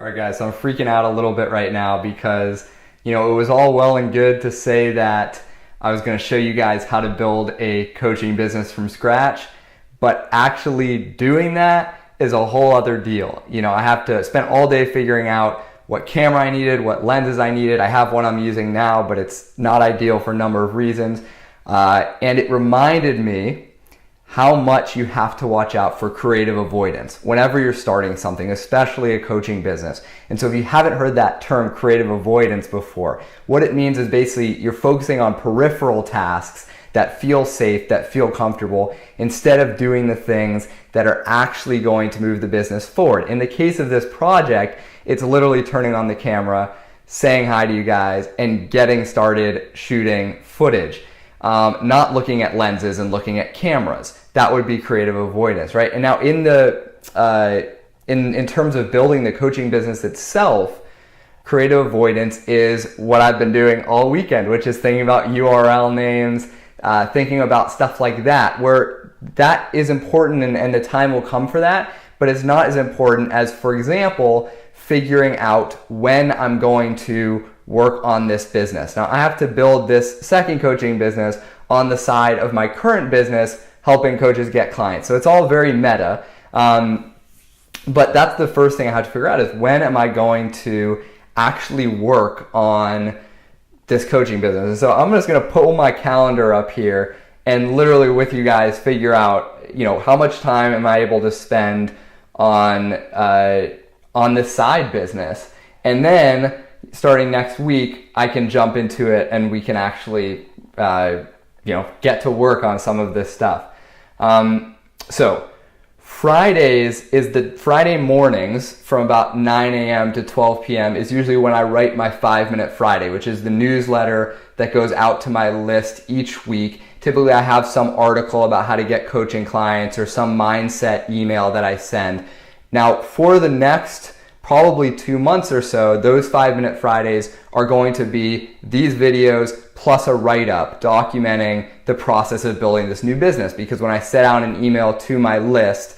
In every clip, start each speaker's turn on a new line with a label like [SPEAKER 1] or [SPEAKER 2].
[SPEAKER 1] All right, guys, so I'm freaking out a little bit right now because, it was all well and good to say that I was going to show you guys how to build a coaching business from scratch, but actually doing that is a whole other deal. I have to spend all day figuring out what camera I needed, what lenses I needed. I have one I'm using now, but it's not ideal for a number of reasons. And it reminded me how much you have to watch out for creative avoidance whenever you're starting something, especially a coaching business. And so if you haven't heard that term creative avoidance before, what it means is basically you're focusing on peripheral tasks that feel safe, that feel comfortable, instead of doing the things that are actually going to move the business forward. In the case of this project, it's literally turning on the camera, saying hi to you guys, and getting started shooting footage. Not looking at lenses and looking at cameras. That would be creative avoidance, right? And now in terms of building the coaching business itself, creative avoidance is what I've been doing all weekend, which is thinking about URL names, thinking about stuff like that, where that is important and the time will come for that, but it's not as important as, for example, figuring out when I'm going to work on this business. Now, I have to build this second coaching business on the side of my current business, helping coaches get clients. So it's all very meta. But that's the first thing I have to figure out is when am I going to actually work on this coaching business? And so I'm just going to pull my calendar up here and literally with you guys figure out, how much time am I able to spend on this side business. And then starting next week, I can jump into it and we can actually, get to work on some of this stuff. So Friday mornings from about 9 a.m. to 12 p.m. is usually when I write my 5-Minute Friday, which is the newsletter that goes out to my list each week. Typically, I have some article about how to get coaching clients or some mindset email that I send. Now, for the next probably 2 months or so, those 5-Minute Fridays are going to be these videos plus a write-up documenting the process of building this new business. Because when I sent out an email to my list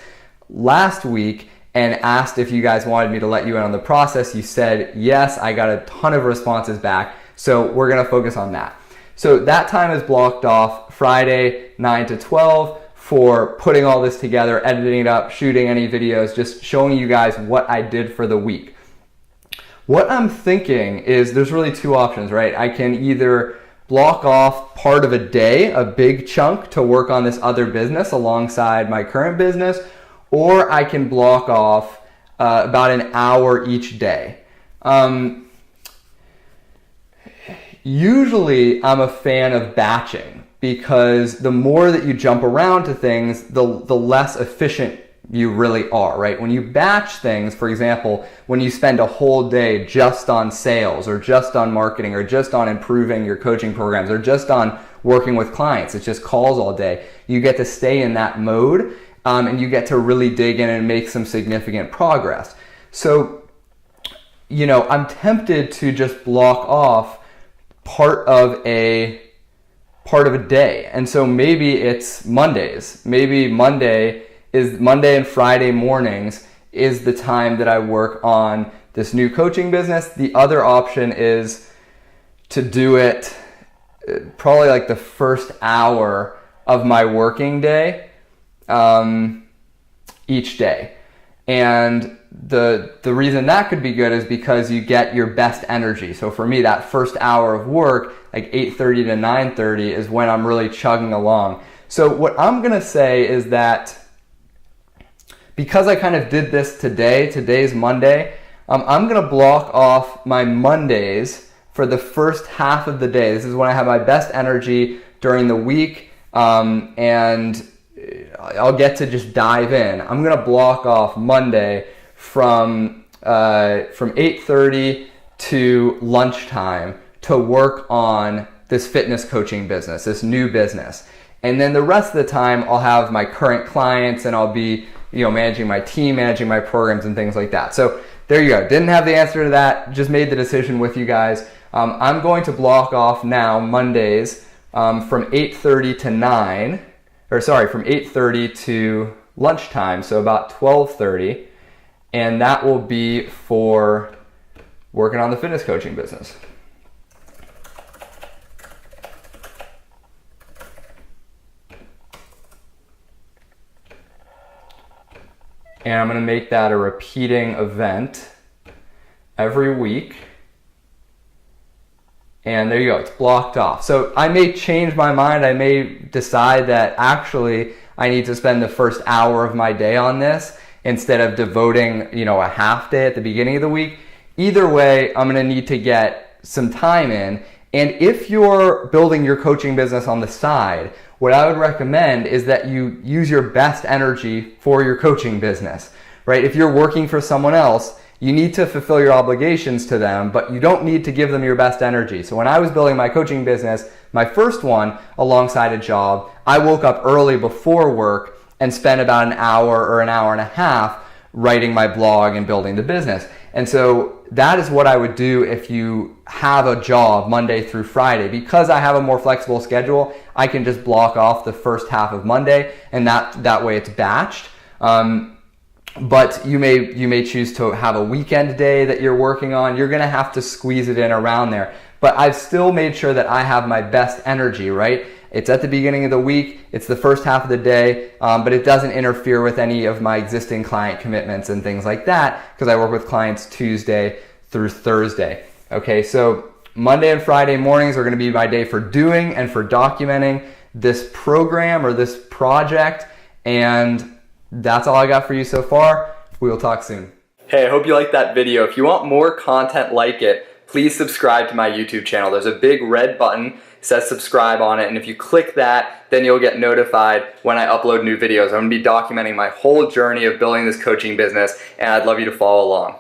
[SPEAKER 1] last week and asked if you guys wanted me to let you in on the process, you said yes. I got a ton of responses back. So we're going to focus on that. So that time is blocked off Friday 9 to 12. For putting all this together, editing it up, shooting any videos, just showing you guys what I did for the week. What I'm thinking is there's really two options, right? I can either block off part of a day, a big chunk, to work on this other business alongside my current business, or I can block off about an hour each day. Usually, I'm a fan of batching, because the more that you jump around to things, the less efficient you really are, right? When you batch things, for example, when you spend a whole day just on sales or just on marketing or just on improving your coaching programs or just on working with clients, it's just calls all day, you get to stay in that mode and you get to really dig in and make some significant progress. So, I'm tempted to just block off part of a day. And so maybe it's Mondays. Maybe Monday and Friday mornings is the time that I work on this new coaching business. The other option is to do it probably like the first hour of my working day each day. And the reason that could be good is because you get your best energy. So for me, that first hour of work, like 8:30 to 9:30, is when I'm really chugging along. So what I'm going to say is that because I kind of did this today's Monday, I'm going to block off my Mondays for the first half of the day. This is when I have my best energy during the week, and I'll get to just dive in. I'm going to block off Monday from 8:30 to lunchtime to work on this fitness coaching business, this new business. And then the rest of the time I'll have my current clients and I'll be, managing my team, managing my programs and things like that. So there you go. Didn't have the answer to that. Just made the decision with you guys. I'm going to block off now Mondays from 8:30 to 8:30 to lunchtime, so about 12:30. and that will be for working on the fitness coaching business. And I'm going to make that a repeating event every week. And there you go, it's blocked off. So I may change my mind. I may decide that actually I need to spend the first hour of my day on this instead of devoting, a half day at the beginning of the week. Either way, I'm going to need to get some time in. And if you're building your coaching business on the side, what I would recommend is that you use your best energy for your coaching business, right? If you're working for someone else, you need to fulfill your obligations to them, but you don't need to give them your best energy. So when I was building my coaching business, my first one alongside a job, I woke up early before work and spent about an hour or an hour and a half writing my blog and building the business. And so that is what I would do if you have a job Monday through Friday. Because I have a more flexible schedule, I can just block off the first half of Monday, and that way it's batched. But you may choose to have a weekend day that you're working on. You're going to have to squeeze it in around there. But I've still made sure that I have my best energy, right? It's at the beginning of the week. It's the first half of the day, but it doesn't interfere with any of my existing client commitments and things like that because I work with clients Tuesday through Thursday. Okay, so Monday and Friday mornings are going to be my day for doing and for documenting this program or this project, and that's all I got for you so far. We will talk soon. Hey, I hope you liked that video. If you want more content like it, please subscribe to my YouTube channel. There's a big red button, says subscribe on it, and if you click that, then you'll get notified when I upload new videos. I'm gonna be documenting my whole journey of building this coaching business, and I'd love you to follow along.